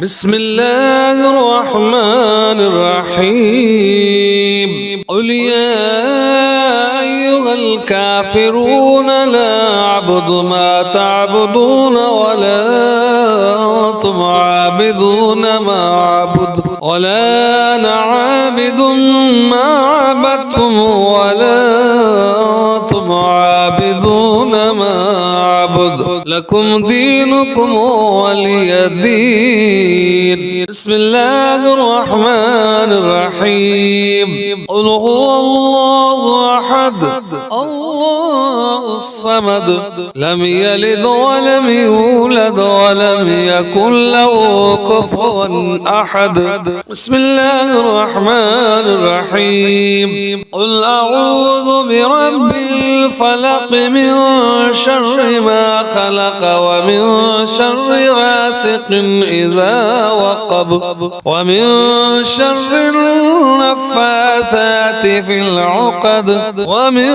بسم الله الرحمن الرحيم قل يا أيها الكافرون لا أعبد ما تعبدون ولا أنتم عابدون ما أعبد ولا أنا عابد ما عبدتم ولا أنتم عابدون ما أعبد لكم دينكم ولي دين. بسم الله الرحمن الرحيم قل هو الله أحد الله الصمد لم يلد ولم يولد ولم يكن له كفوا أحد. بسم الله الرحمن الرحيم قل أعوذ برب الفلق من شر ما خلق ومن شر غاسق إذا وقب ومن شر النفاثات في العقد ومن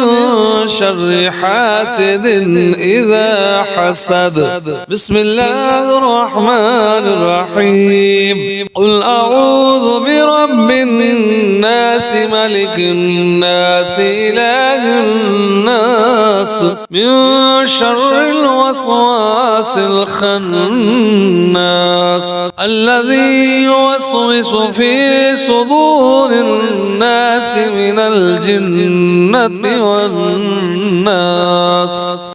شر حاسد إذا حسد. بسم الله الرحمن الرحيم قل أعوذ برب الناس ملك الناس إله الناس من شر الوسواس الخناس الذي يوسوس في صدور الناس من الجنة والناس.